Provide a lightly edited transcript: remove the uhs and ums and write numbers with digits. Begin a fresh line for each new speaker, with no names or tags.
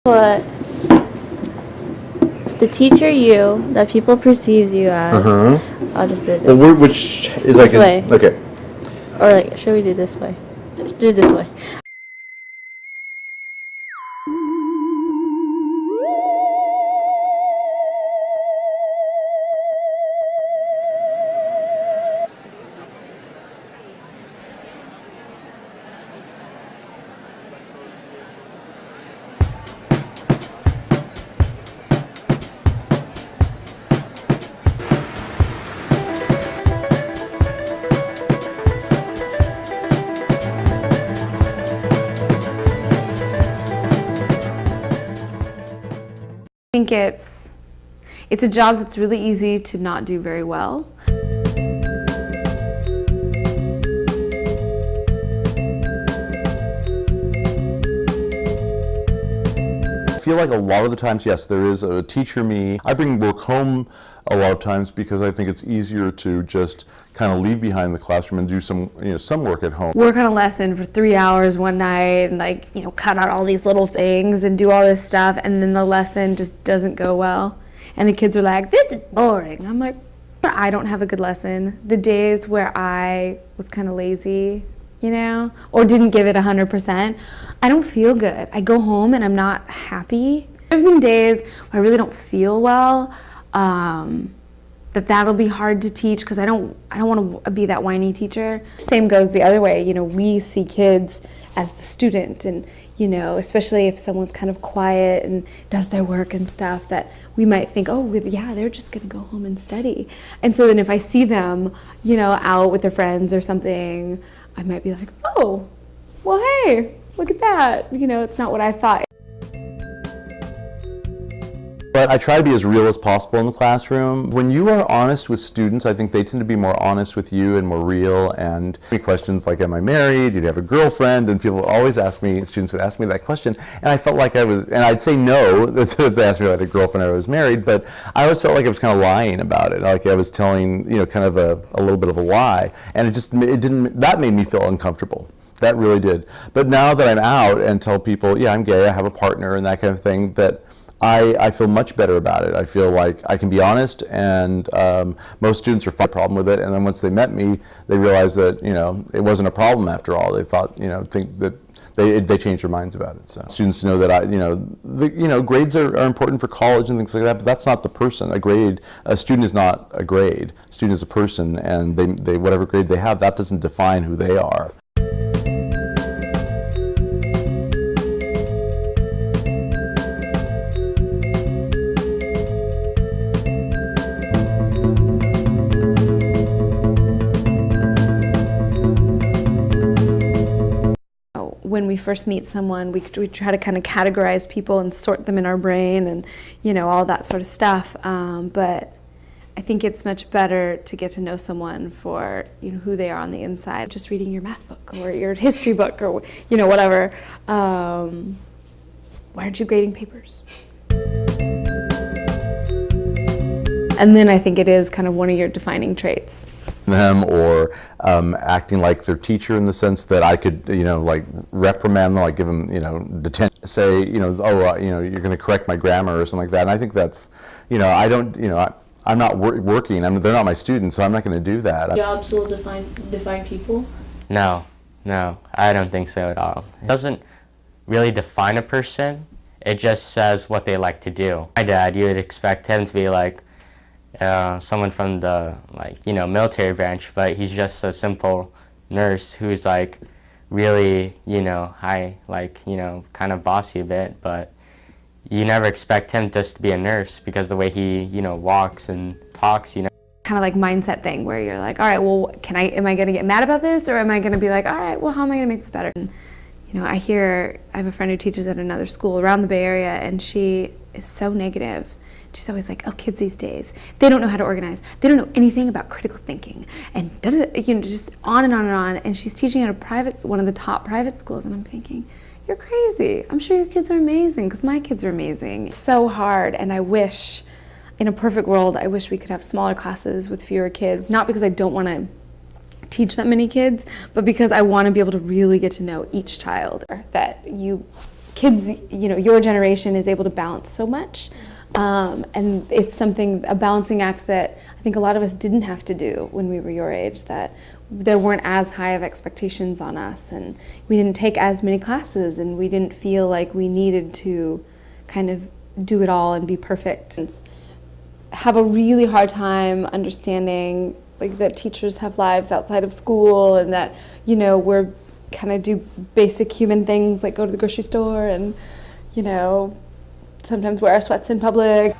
What the teacher you that people perceives you as. I'll just do it this way.
Which is
This way.
Okay.
Or like, should we do this way? Do it this way.
I think it's a job that's really easy to not do very well.
I feel like a lot of the times, yes, there is a teacher me. I bring work home a lot of times because I think it's easier to just kind of leave behind the classroom and do some work at home.
Work on a lesson for 3 hours one night and cut out all these little things and do all this stuff, and then the lesson just doesn't go well. And the kids are like, this is boring. I'm like, I don't have a good lesson. The days where I was kind of lazy, or didn't give it 100%, I don't feel good. I go home and I'm not happy. There have been days where I really don't feel well, that'll be hard to teach because I don't want to be that whiny teacher. Same goes the other way. We see kids as the student, and especially if someone's kind of quiet and does their work and stuff, that we might think, oh yeah, they're just gonna go home and study. And so then if I see them out with their friends or something, I might be like, oh, well, hey, look at that. It's not what I thought.
But I try to be as real as possible in the classroom. When you are honest with students, I think they tend to be more honest with you and more real. And questions like, am I married? Do you have a girlfriend? And people always students would ask me that question. And I felt like and I'd say no, if they asked me if I had a girlfriend or I was married, but I always felt like I was kind of lying about it. Like I was telling, kind of a little bit of a lie. And that made me feel uncomfortable. That really did. But now that I'm out and tell people, yeah, I'm gay, I have a partner and that kind of thing, that I feel much better about it. I feel like I can be honest, and most students are fine with the problem with it, and then once they met me, they realized that it wasn't a problem after all. They thought think that they changed their minds about it. So students know that grades are important for college and things like that, but that's not the person. A student is not a grade. A student is a person, and they whatever grade they have, that doesn't define who they are.
When we first meet someone, we try to kind of categorize people and sort them in our brain and, all that sort of stuff. But I think it's much better to get to know someone for, who they are on the inside. Just reading your math book or your history book or, whatever. Why aren't you grading papers? And then I think it is kind of one of your defining traits.
Them or acting like their teacher in the sense that I could, like reprimand them, like give them, detention, say, you're going to correct my grammar or something like that. And I think that's, I'm not working. They're not my students, so I'm not going to do that.
Jobs will define people?
No, I don't think so at all. It doesn't really define a person. It just says what they like to do. My dad, you would expect him to be like, someone from the military branch, but he's just a simple nurse who's like really high, kind of bossy a bit, but you never expect him just to be a nurse because the way he walks and talks. Kind
of like mindset thing where you're like, all right, well, am I going to get mad about this, or am I going to be like, all right, well, how am I going to make this better? And, I have a friend who teaches at another school around the Bay Area, and she is so negative. She's always like, oh, kids these days, they don't know how to organize. They don't know anything about critical thinking, and just on and on and on. And she's teaching at one of the top private schools, and I'm thinking, you're crazy. I'm sure your kids are amazing, because my kids are amazing. It's so hard, and I wish, in a perfect world, I wish we could have smaller classes with fewer kids, not because I don't want to teach that many kids, but because I want to be able to really get to know each child. That you kids, you know, your generation is able to balance so much. And it's a balancing act that I think a lot of us didn't have to do when we were your age, that there weren't as high of expectations on us, and we didn't take as many classes, and we didn't feel like we needed to kind of do it all and be perfect. And have a really hard time understanding like that teachers have lives outside of school, and that, you know, we're kind of do basic human things like go to the grocery store and, you know, sometimes wear our sweats in public.